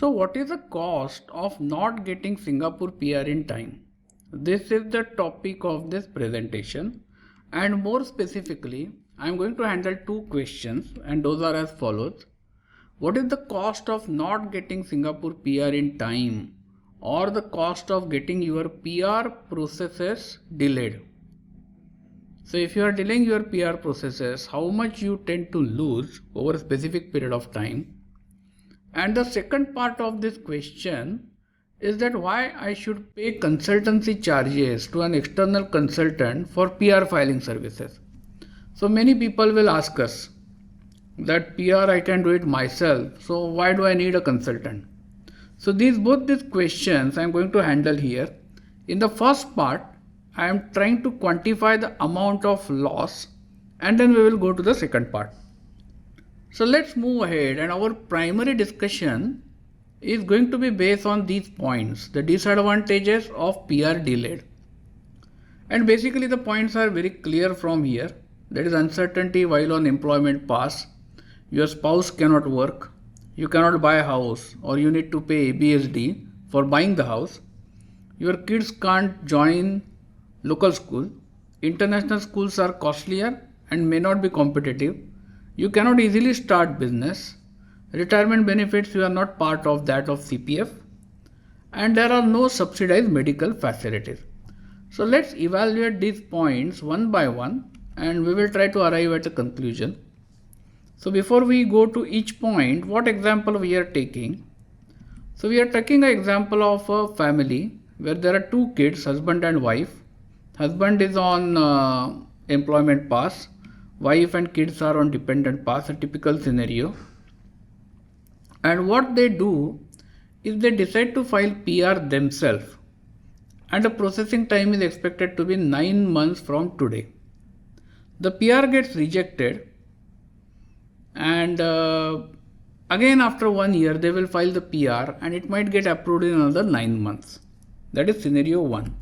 So what is the cost of not getting Singapore PR in time? This is the topic of this presentation, and more specifically I am going to handle two questions, and those are as follows. What is the cost of not getting Singapore PR in time, or the cost of getting your PR processes delayed? So if you are delaying your PR processes, how much you tend to lose over a specific period of time? And the second part of this question is that why I should pay consultancy charges to an external consultant for PR filing services. So many people will ask us that PR I can do it myself, so why do I need a consultant? So both these questions I am going to handle here. In the first part, I am trying to quantify the amount of loss, and then we will go to the second part. So let's move ahead, and our primary discussion is going to be based on these points, the disadvantages of PR delayed. And basically the points are very clear from here. There is uncertainty while on employment pass, your spouse cannot work, you cannot buy a house, or you need to pay ABSD for buying the house, your kids can't join local school, international schools are costlier and may not be competitive, you cannot easily start business, retirement benefits you are not part of that of CPF, and there are no subsidized medical facilities. So let's evaluate these points one by one, and we will try to arrive at a conclusion. So before we go to each point, what example we are taking? So we are taking an example of a family where there are two kids, husband and wife. Husband is on employment pass, wife and kids are on dependent pass, a typical scenario. And what they do is they decide to file PR themselves, and the processing time is expected to be 9 months from today. The PR gets rejected, and again after 1 year they will file the PR and it might get approved in another 9 months. That is scenario 1.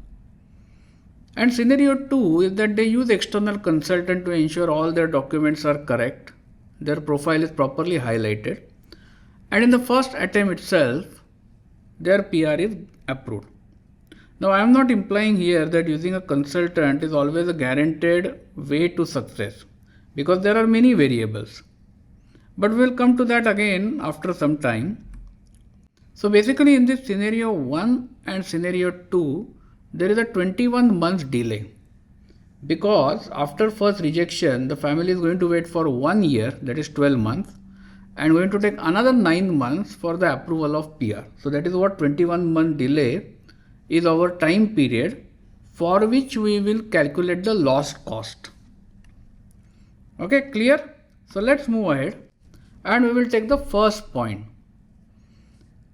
And scenario 2 is that they use external consultant to ensure all their documents are correct, their profile is properly highlighted, and in the first attempt itself their PR is approved. Now I am not implying here that using a consultant is always a guaranteed way to success, because there are many variables. But we will come to that again after some time. So basically in this scenario 1 and scenario 2, there is a 21 months delay, because after first rejection the family is going to wait for 1 year, that is 12 months, and going to take another 9 months for the approval of PR. So that is what 21 month delay is our time period for which we will calculate the lost cost. Okay, clear? So let's move ahead, and we will take the first point.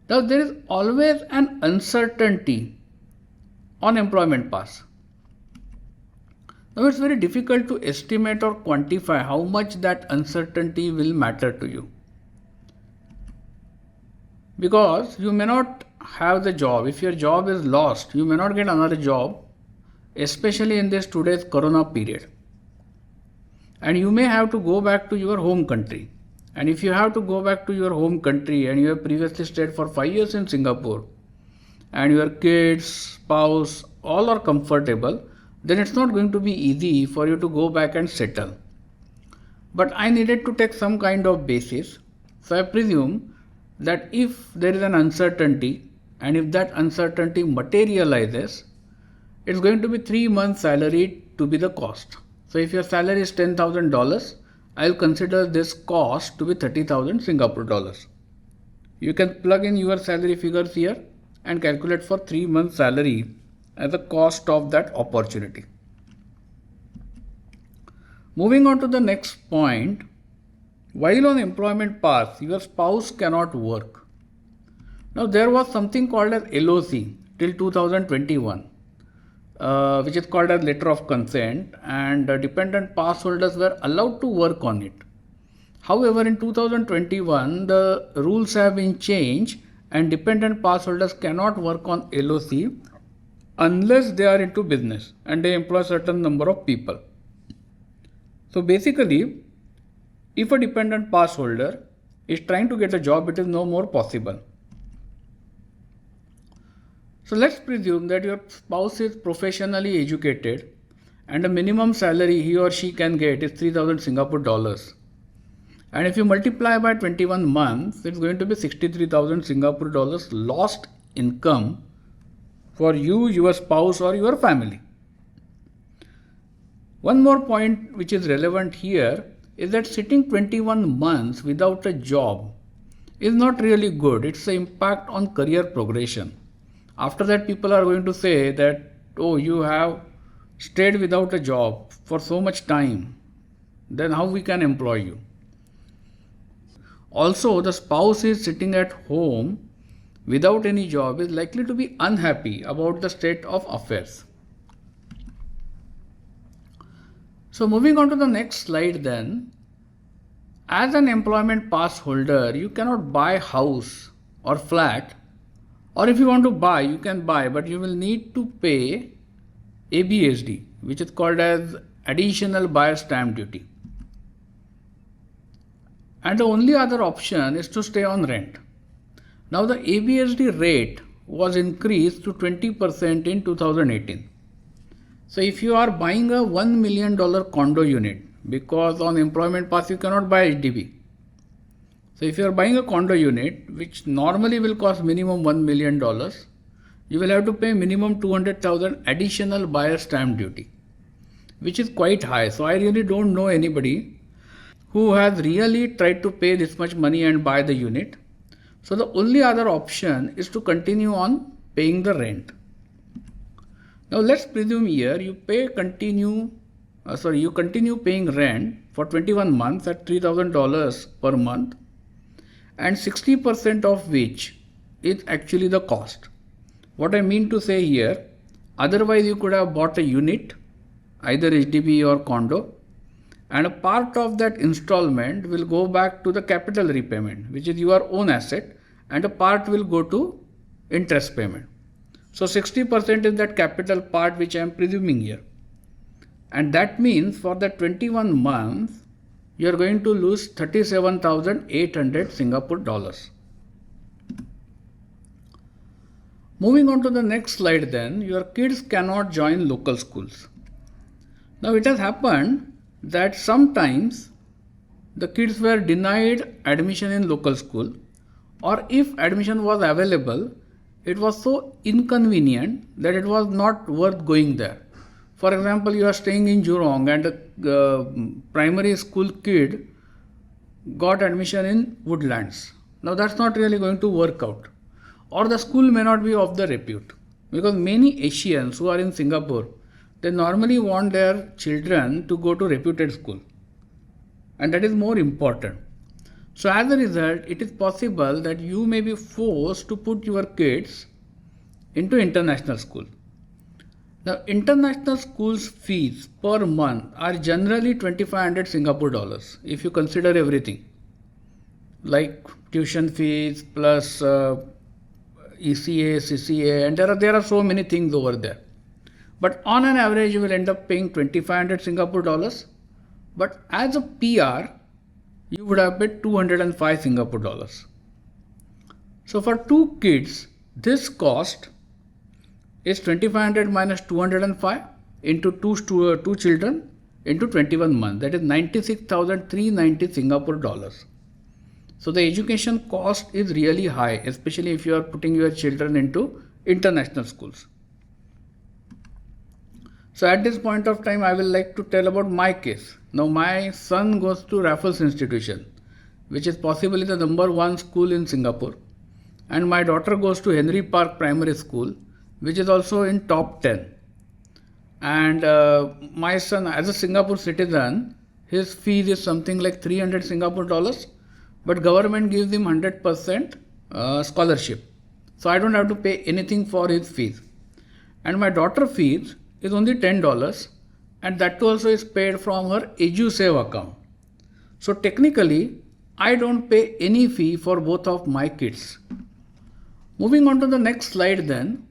Now there is always an uncertainty on employment pass. Now it's very difficult to estimate or quantify how much that uncertainty will matter to you, because you may not have the job. If your job is lost, you may not get another job, especially in this today's corona period, and you may have to go back to your home country. And if you have to go back to your home country and you have previously stayed for 5 years in Singapore, and your kids, spouse, all are comfortable, then it's not going to be easy for you to go back and settle. But I needed to take some kind of basis. So I presume that if there is an uncertainty, and if that uncertainty materializes, it's going to be 3 months salary to be the cost. So if your salary is $10,000, I'll consider this cost to be 30,000 Singapore dollars. You can plug in your salary figures here and calculate for 3 months salary as the cost of that opportunity. Moving on to the next point, while on employment pass, your spouse cannot work. Now there was something called as LOC till 2021, which is called as letter of consent, and dependent pass holders were allowed to work on it. However, in 2021, the rules have been changed, and dependent pass holders cannot work on LOC unless they are into business and they employ certain number of people. So basically, if a dependent pass holder is trying to get a job, it is no more possible. So let's presume that your spouse is professionally educated and the minimum salary he or she can get is 3000 Singapore dollars. And if you multiply by 21 months, it's going to be 63,000 Singapore dollars lost income for you, your spouse, or your family. One more point which is relevant here is that sitting 21 months without a job is not really good. It's the impact on career progression. After that, people are going to say that, oh, you have stayed without a job for so much time, then how we can employ you? Also, the spouse is sitting at home without any job is likely to be unhappy about the state of affairs. So moving on to the next slide then, as an employment pass holder, you cannot buy house or flat, or if you want to buy, you can buy, but you will need to pay ABSD, which is called as additional buyer stamp duty. And the only other option is to stay on rent. Now the ABSD rate was increased to 20% in 2018. So if you are buying a $1 million condo unit, because on employment pass you cannot buy HDB. So if you are buying a condo unit, which normally will cost minimum $1 million, you will have to pay minimum 200,000 additional buyer stamp duty, which is quite high. So I really don't know anybody who has really tried to pay this much money and buy the unit. So the only other option is to continue on paying the rent. Now let's presume here you continue paying rent for 21 months at $3,000 per month, and 60% of which is actually the cost. What I mean to say here, otherwise you could have bought a unit, either HDB or condo, and a part of that installment will go back to the capital repayment, which is your own asset, and a part will go to interest payment. So 60% is that capital part which I am presuming here. And that means for the 21 months, you are going to lose 37,800 Singapore dollars. Moving on to the next slide then, your kids cannot join local schools. Now it has happened that sometimes the kids were denied admission in local school, or if admission was available, it was so inconvenient that it was not worth going there. For example, you are staying in Jurong and a primary school kid got admission in Woodlands. Now that's not really going to work out. Or the school may not be of the repute. Because many Asians who are in Singapore, they normally want their children to go to reputed school. And that is more important. So as a result, it is possible that you may be forced to put your kids into international school. Now, international schools fees per month are generally 2,500 Singapore dollars if you consider everything, like tuition fees plus ECA, CCA, and there are so many things over there. But on an average, you will end up paying 2,500 Singapore dollars. But as a PR, you would have paid 205 Singapore dollars. So for two kids, this cost is 2,500 minus 205 into two children into 21 months. That is 96,390 Singapore dollars. So the education cost is really high, especially if you are putting your children into international schools. So at this point of time, I will like to tell about my case. Now my son goes to Raffles Institution, which is possibly the number one school in Singapore. And my daughter goes to Henry Park Primary School, which is also in top 10. And my son, as a Singapore citizen, his fees is something like 300 Singapore dollars, but government gives him 100% scholarship. So I don't have to pay anything for his fees. And my daughter fees is only $10, and that also is paid from her EduSave account. So technically, I don't pay any fee for both of my kids. Moving on to the next slide then,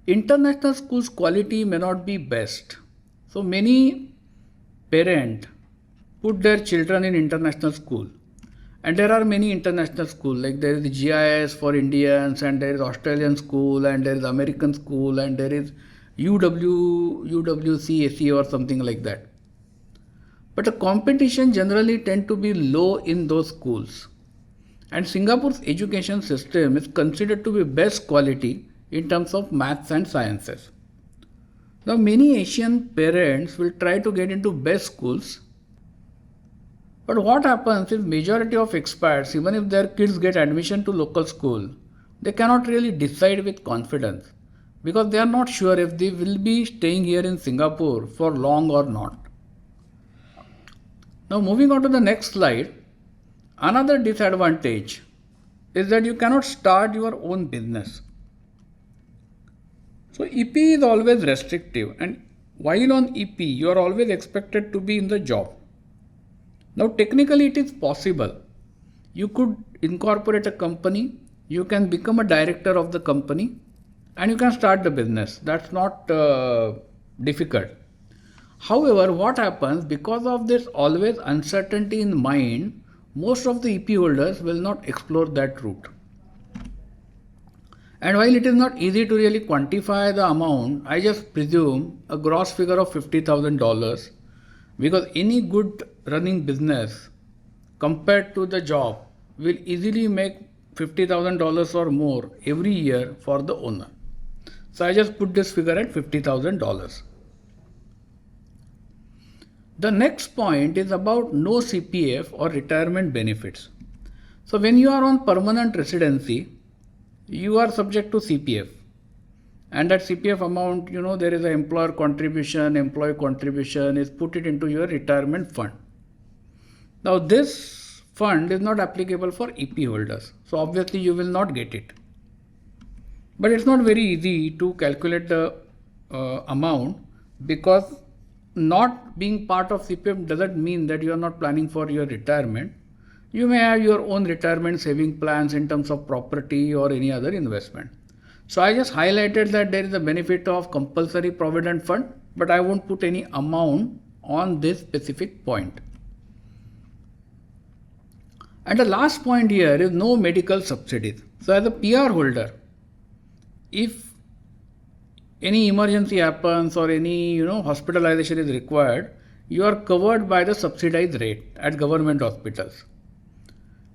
international schools quality may not be best. So many parents put their children in international school, And there are many international schools, like there is GIS for Indians, and there is Australian school, and there is American school, and there is UWCAC or something like that. But the competition generally tend to be low in those schools. And Singapore's education system is considered to be best quality in terms of maths and sciences. Now many Asian parents will try to get into best schools. But what happens is majority of expats, even if their kids get admission to local school, they cannot really decide with confidence because they are not sure if they will be staying here in Singapore for long or not. Now moving on to the next slide, another disadvantage is that you cannot start your own business. So EP is always restrictive, and while on EP you are always expected to be in the job. Now technically it is possible. You could incorporate a company, you can become a director of the company, and you can start the business. That's not difficult. However, what happens, because of this always uncertainty in mind, most of the EP holders will not explore that route. And while it is not easy to really quantify the amount, I just presume a gross figure of $50,000, because any good running business compared to the job will easily make $50,000 or more every year for the owner. So I just put this figure at $50,000. The next point is about no CPF or retirement benefits. So when you are on permanent residency, you are subject to CPF. And that CPF amount, there is an employer contribution, employee contribution is put it into your retirement fund. Now this fund is not applicable for EP holders. So obviously you will not get it. But it's not very easy to calculate the amount, because not being part of CPF doesn't mean that you are not planning for your retirement. You may have your own retirement saving plans in terms of property or any other investment. So I just highlighted that there is a benefit of compulsory provident fund, but I won't put any amount on this specific point. And the last point here is no medical subsidies. So as a PR holder, if any emergency happens or any hospitalization is required, you are covered by the subsidized rate at government hospitals.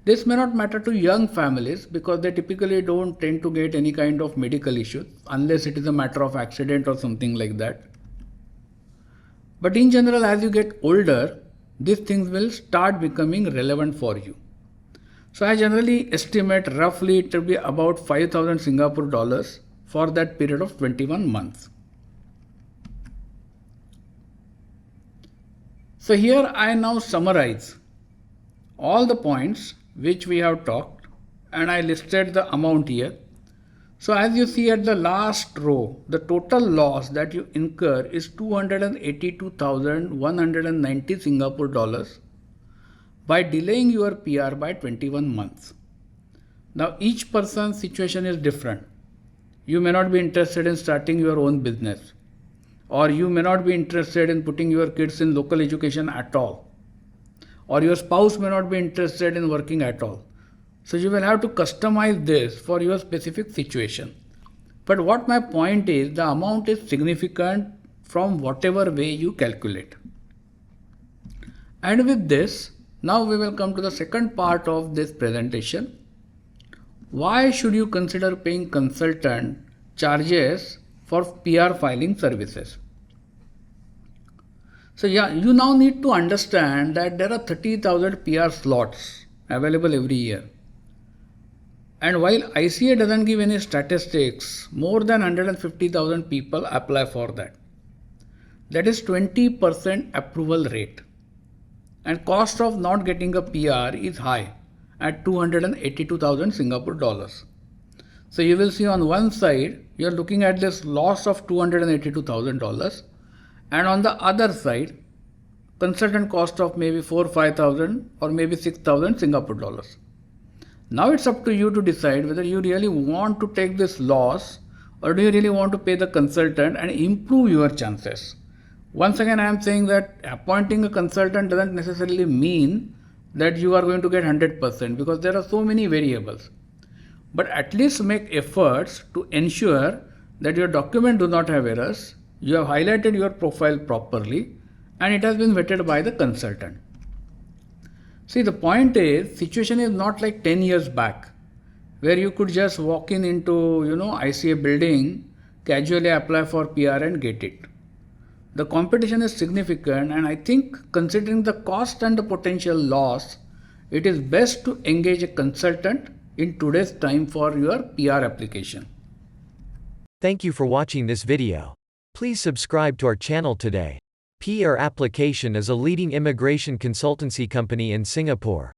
This may not matter to young families because they typically don't tend to get any kind of medical issues unless it is a matter of accident or something like that. But in general, as you get older, these things will start becoming relevant for you. So I generally estimate roughly it will be about 5,000 Singapore dollars for that period of 21 months. So here I now summarize all the points which we have talked, and I listed the amount here. So as you see at the last row, the total loss that you incur is 282,190 Singapore dollars by delaying your PR by 21 months. Now each person's situation is different. You may not be interested in starting your own business, or you may not be interested in putting your kids in local education at all, or your spouse may not be interested in working at all. So you will have to customize this for your specific situation. But what my point is, the amount is significant from whatever way you calculate. And with this, now we will come to the second part of this presentation. Why should you consider paying consultant charges for PR filing services? So you now need to understand that there are 30,000 PR slots available every year. And while ICA doesn't give any statistics, more than 150,000 people apply for that. That is 20% approval rate. And cost of not getting a PR is high at 282,000 Singapore dollars. So you will see on one side, you are looking at this loss of $282,000, and on the other side, consultant cost of maybe 4,000-5,000 or maybe 6,000 Singapore dollars. Now it's up to you to decide whether you really want to take this loss or do you really want to pay the consultant and improve your chances. Once again, I am saying that appointing a consultant doesn't necessarily mean that you are going to get 100% because there are so many variables. But at least make efforts to ensure that your document do not have errors, you have highlighted your profile properly, and it has been vetted by the consultant. See, the point is, situation is not like 10 years back, where you could just walk into, ICA building, casually apply for PR and get it. The competition is significant, and I think considering the cost and the potential loss, it is best to engage a consultant in today's time for your PR application. Thank you for watching this video. Please subscribe to our channel today. PR Application is a leading immigration consultancy company in Singapore.